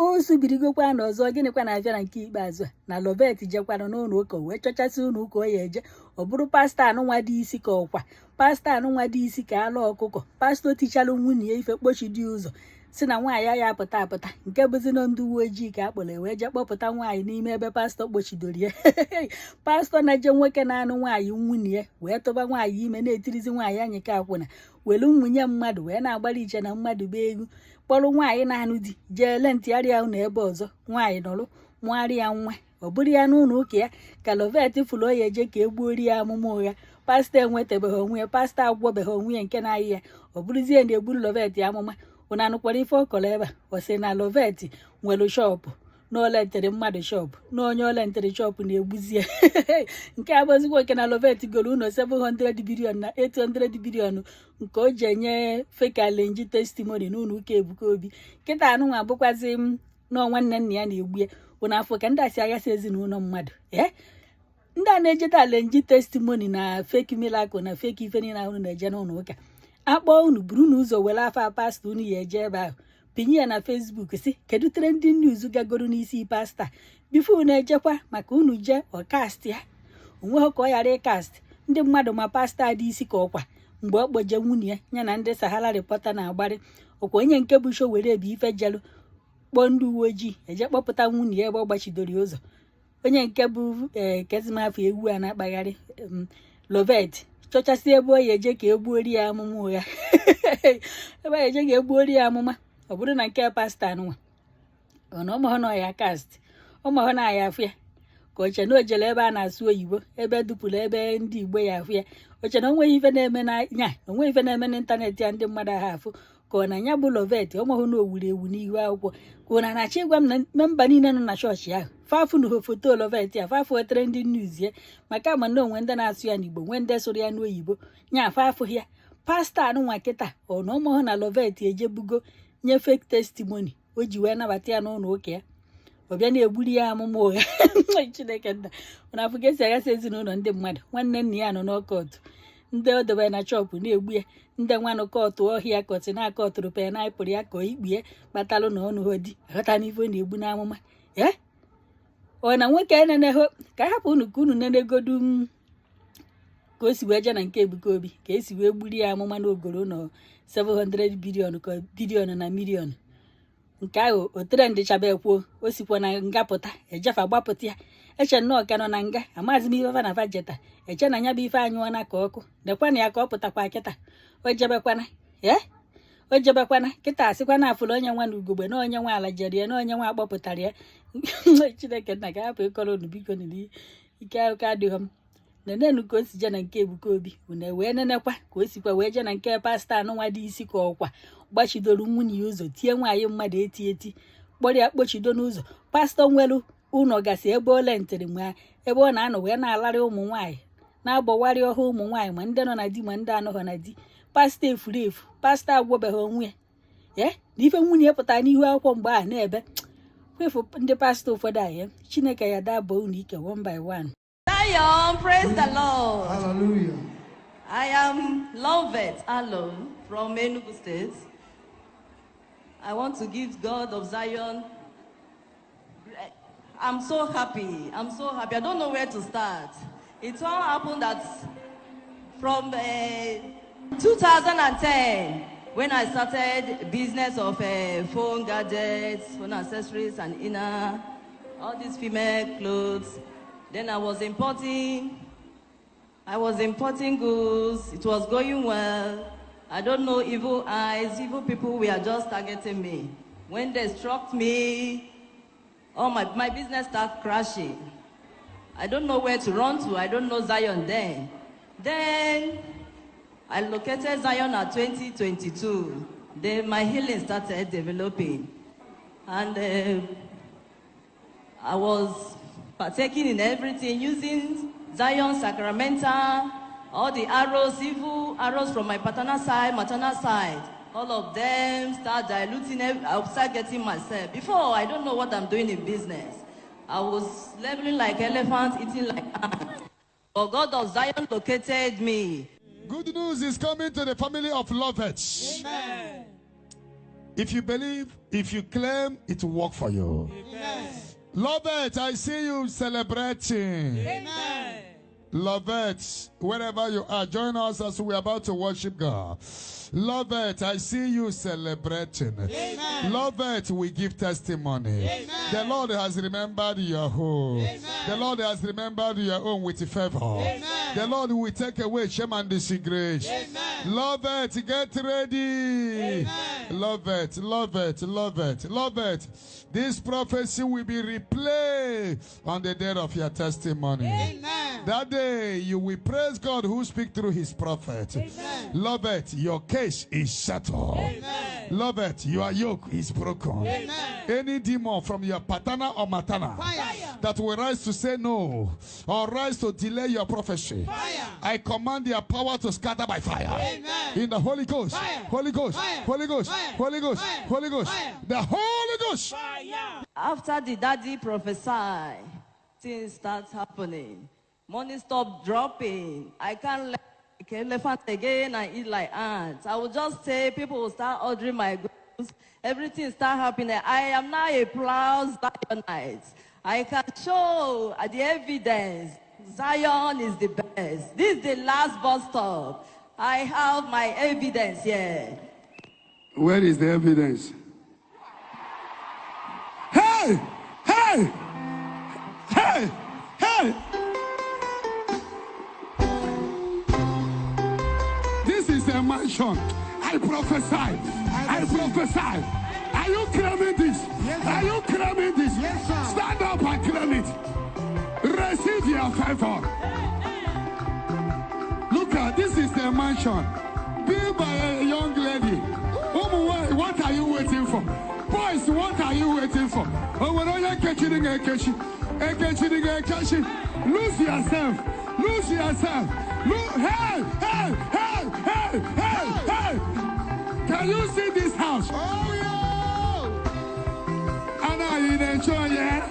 o subirigokwa na ọzọ gịnịkwa na-abịa na nke ikpeazụ na Loveth jekwana n'ụlọ ụka wee chọchasị ụlọ ụka o ya eje ọ bụrụ pastọ anụnwa dị isi ka ọkwa pastọ anụnwa dị isi ka ala ọkụkọ pastọ tichalụ nwunye ya ife kpochidi ụzọ si na nwaanyị ya apụta apụta nke bụzi na ndị uwe ojii ka akpọrọ wee je kpọpụta nwaanyị n'ime ebe pastọ kpochidoro ya pastọ na-eje nwoke na-anụ nwaanyị nwunye ya wee tụba nwaanyị ime na-etirizi nwaanyị anyị ka akwụna welu nwunye mmadụ wee na-agbara iche na mmadụ bụ egwu kpọrọ nwaanyị na-anụ di jee le ntịgharịa na ebe ọzọ nwaanyị nọrụ mụgharị ya nwa ọ bụrụ ya n'ụlọ ụka ya ka Loveth fụrụ oya eje ka egbuori ya amụma ụgha pastọ enwetabeghị onwe ya pastọ agwọbeghị onwe ya nke na-ayị ya ọ bụrụzie na egburu Loveth ya amụma ụna anụkwara ife ọ kọrọ ebe a ọ sị na Loveth nwere shọpụ na ole ntere mmadụ shọpụ na onye ole ntere shọpụ na-egbuzie nke abụzikwa oke na Loveth goro ụlọ 700 bilion na 800 bilion nke o ji enye fekalenji testimoni n'ụlọ ụka Ebuka Obi nkịta anụnwa bụkwazi m na nwanne nna ya na-egbu ya ụna afọ ka ndị asị aghasị ezinụlọ mmadụ ndị a na-ejeta alenji testimoni na feki milakụl na feki ife niile ahụ na-eje n'ụlọ ụka akpọ unu buru n'ụzọ were afa pastọ unu ya eje ebe ahụ pinye ya na Facebook si kedu trending news gagoro n'isi pastọ bifo unu ejekwa maka unu jee ọkast ya onweghị ka ọ ghara ịkast ndị mmadụ ma pastọ adị isi ka ọkwa mgbe ọ kpoje nwunye ya na ndị Sahara Reporter na-agbarị ọkwa onye nke bụ show were ebe ife jelu kpọọ ndị uwe ojii eje kpọpụta nwunye ya ebe ọ gbachidoro ụzọ onye nke bụ kezimafọ egwu a na-akpagharị Loveth chọchasị ebe ọ ya eje ka egbuori ya amụma ụgha ebe a eje ka egbuori ya amụma ọ bụrụ na nke pastọ anụnwa ọna ọmahụ na ya kast ọmahụ na ya afụ ya ka oche na ojele ebe a na-asụ oyibo ebe dupụrụ ebe ndị Igbo ya afụ ya oche na onweghị ife na-eme n'anya onweghị ife na-eme n'ịntanetị ya ndị mmadụ ahụ afụ ka ọ na ya bụ Loveth ọmahụ na owuru ewu n'ihu akwụkwọ ka ọ na-achọ ịgwa m na memba niile nọ na chọọchị ahụ fafụ na foto Loveth ya fafụ wetere ndị news ya maka ama na onwe ndị na-asụ ya n'Igbo nwee ndị sụrụ ya n'oyibo nya afụ ya pastọ anụnwa kịta ọ na ọmahụ na Loveth ejebugo nye fake testimony o ji wee nabata ya n'ụlọ ụka ya ọ bịa na-egburi ya amụma ụgha Chineke nna na afọ ga-esi aghasa ezinụlọ ndị mmadụ nwanne nna ya nọ n'ọkọtụ ndị o dobere na chọpụ na-egbu ya ndị nwanụ kọtụ ọhịa kọtụ na-akọtụrụ paịnaịpụl ya ka o ikpue kpatalụ na ọnụ ha di aghọta n'ife ọ na-egbu n'amụma ọ na nwoke enenehụ ka hapụ unu ka unu nenegodu ka o si wee je na nke Ebuka Obi ka esi wee gburi ya amụma n'ogoro nọ 700 bilion ka bilion na milion nke ahụ o trend chaba ekwuo o sikwa na nga pụta ejefa gbapụta ya eche nnọọ ka nọ na nga amazi m ife na vajeta eche na nya bụ ife anyụọ na ka ọkụ dekwana ya ka ọ pụtakwa kịta o jebekwana kịta asịkwa na afụrụ onye nwa na ugogbe na onye nwa ala jere ya na onye nwa akpọpụtara ya Chineke nna ka hapụ ịkọrọ unu biko nili ike ahụ ka adịghị m nenenu ka o si je na nke Ebuka Obi unu wee nenekwa ka o sikwa wee je na nke pastọ anụnwa dị isi ka ọkwa gbachidoro nwunye ya ụzọ tie nwaanyị mmadụ eti kpọrọ ya kpochido n'ụzọ pastọ nwere ụlọ gasị ebe ole ntịrị ma ebe ọ na-anọ wee na-alarị ụmụ nwaanyị na-agbọwarị ọha ụmụ nwaanyị ma ndị nọ na di ma ndị anọghị na di pastọ efuru efu pastọ agwọbeghị onwe ya na ife nwunye ya pụtara n'ihu akwụkwọ mgbe ahụ na-ebe kwefu ndị pastọ ụfọdụ ahụ Chineke ya dabụ unu ike one by one. Zion, praise the Lord. Hallelujah. I am Loveth alone from Enugu State. I want to give God of Zion. I'm so happy. I'm so happy. I don't know where to start. It all happened that from 2010, when I started business of phone gadgets, phone accessories, and inner, all these female clothes. Then I was importing goods. It was going well. I don't know, evil eyes, evil people were just targeting me. When they struck me, oh, my business started crashing. I don't know where to run to. I don't know Zion then. Then I located Zion at 2022. Then my healing started developing. And I was partaking in everything, using Zion Sacramental, all the arrows, evil arrows from my paternal side, maternal side, all of them start diluting, I'll start getting myself. Before, I don't know what I'm doing in business. I was leveling like elephant, eating like ant. But God of Zion located me. Good news is coming to the family of Loveth. Amen. If you believe, if you claim, it will work for you. Amen. Loveth, I see you celebrating. Amen. Loveth, wherever you are, join us as we are about to worship God. Loveth, I see you celebrating. Amen. Loveth, we give testimony. Amen. The Lord has remembered your home. Amen. The Lord has remembered your home with favor. Amen. The Lord will take away shame and disgrace. Amen. Loveth, get ready. Amen. Loveth, Loveth, Loveth, Loveth. This prophecy will be replayed on the day of your testimony. Amen. That day you will praise God who speaks through his prophet. Amen. Loveth, your case is settled. Amen. Loveth, your yoke is broken. Amen. Any demon from your paternal or maternal Fire. that will rise to say no or rise to delay your prophecy, Fire. I command their power to scatter by fire. Amen. In the Holy Ghost, Fire. Holy Ghost, Fire. Holy Ghost, Fire. Holy Ghost, Fire. Holy Ghost, Fire. the Holy Ghost. Fire. After the daddy prophesied, things start happening. Money stopped dropping. I can't let like elephant again and eat like ants. I will just say people will start ordering my goods. Everything start happening. I am now a proud Zionite. I can show the evidence. Zion is the best. This is the last bus stop. I have my evidence here. Where is the evidence? Hey! Hey! Hey! Hey! This is a mansion. I prophesy. I prophesy. Are you claiming this? Yes, sir. Are you claiming this? Yes, sir. Stand up and claim it. Receive your favor. Look at this is a mansion built by a young lady. What are you waiting for? Boys, what are you waiting for? Lose yourself. Lose yourself. Hey, hey, hey, hey, hey, hey. Can you see this house? Oh, yeah. And are you enjoying it?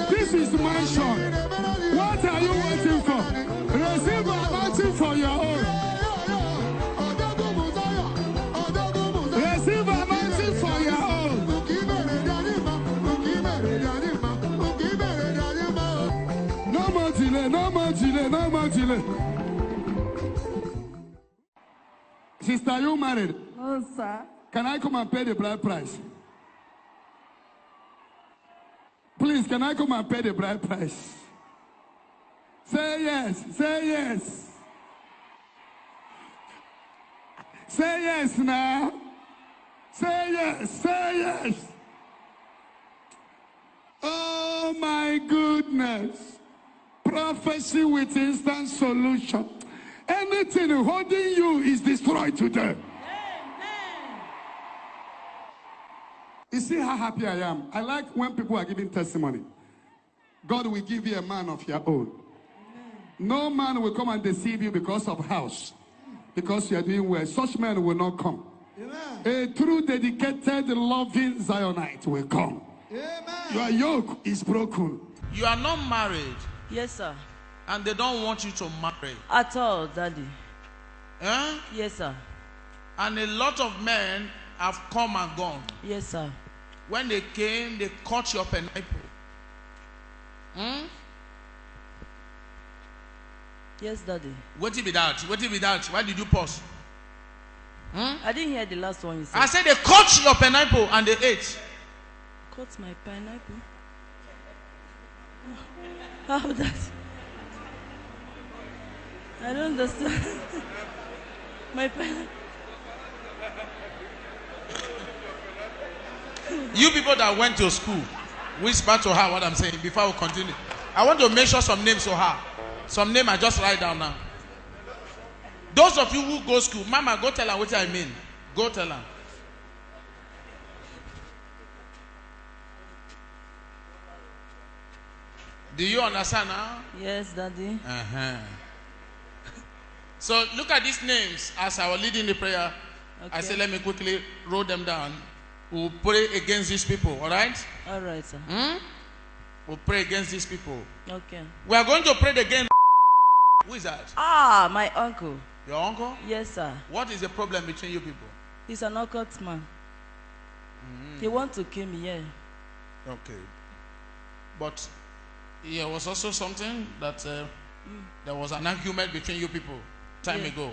This is mansion. What are you waiting for? Receive anointing for your own. Receive anointing for your own. No more delay, no more delay, no more delay. Sister, are you married? No, sir. Can I come and pay the bride price? Please, can I come and pay the bride price? Say yes. Say yes. Say yes now. Say yes. Say yes. Oh my goodness. Prophecy with instant solution. Anything holding you is destroyed today. You see how happy I am? I like when people are giving testimony. God will give you a man of your own. No man will come and deceive you because of house. Because you are doing well. Such men will not come. Amen. A true, dedicated, loving Zionite will come. Amen. Your yoke is broken. You are not married, Yes, sir. and they don't want you to marry. At all, daddy. Eh? Yes, sir. And a lot of men have come and gone. Yes, sir. When they came, they cut your pineapple. Yes, daddy. What it be that? What it be that? Why did you pause? I didn't hear the last one you said. I said they cut your pineapple and they ate. Cut my pineapple. How that? I don't understand. My pineapple. You people that went to school, whisper to her what I'm saying before we continue. I want to mention some names to her. Some name I just write down now. Those of you who go school, Mama, go tell her what I mean. Go tell her. Do you understand now? Yes, Daddy. Uh-huh. So look at these names as I was leading the prayer. Okay. I said, let me quickly roll them down. We'll pray against these people, all right? All right, sir. We'll pray against these people. Okay. We are going to pray again. Who is that? Ah, my uncle. Your uncle? Yes, sir. What is the problem between you people? He's an occult man. He wants to kill me, yeah. Okay. But there was also something that there was an argument between you people time ago,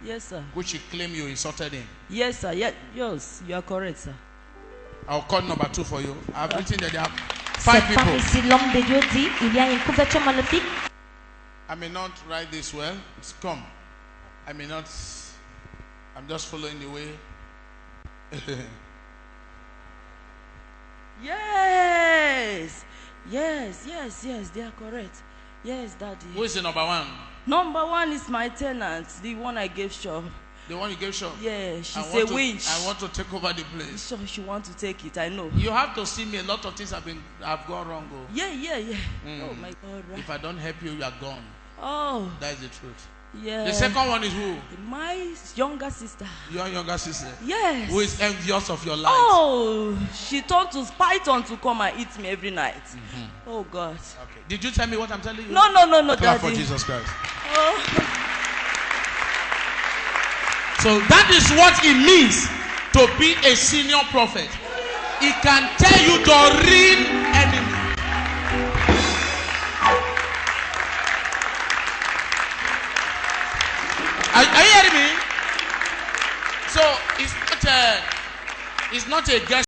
Yes, sir. which you claim you insulted him. Yes, sir. Yes, you are correct, sir. I'll call number 2 for you. I've written that there are 5 Cette femme people. ici, l'homme de Dieu dit, il y a une couverture maléfique. I may not write this well. It's come. I may not. I'm just following the way. Yes. Yes, they are correct. Yes, Daddy. Who is the number 1? Number 1 is my tenant, the one I gave shop. The one you gave shot. Yeah, she's I a want to- winch. I want to take over the place. So she wants to take it, I know. You have to see me. A lot of things have gone wrong. Oh. Yeah. Oh my God. If I don't help you, you are gone. Oh, That is the truth. yeah. The second one is who? My younger sister. Your younger sister. Yes. Who is envious of your life. Oh, she turned to python to come and eat me every night. Oh God. Okay. Did you tell me what I'm telling you? No, Clap Daddy. for Jesus Christ. Oh. So that is what it means to be a senior prophet. He can tell you your real enemy. Are you hearing me? So it's not a guess.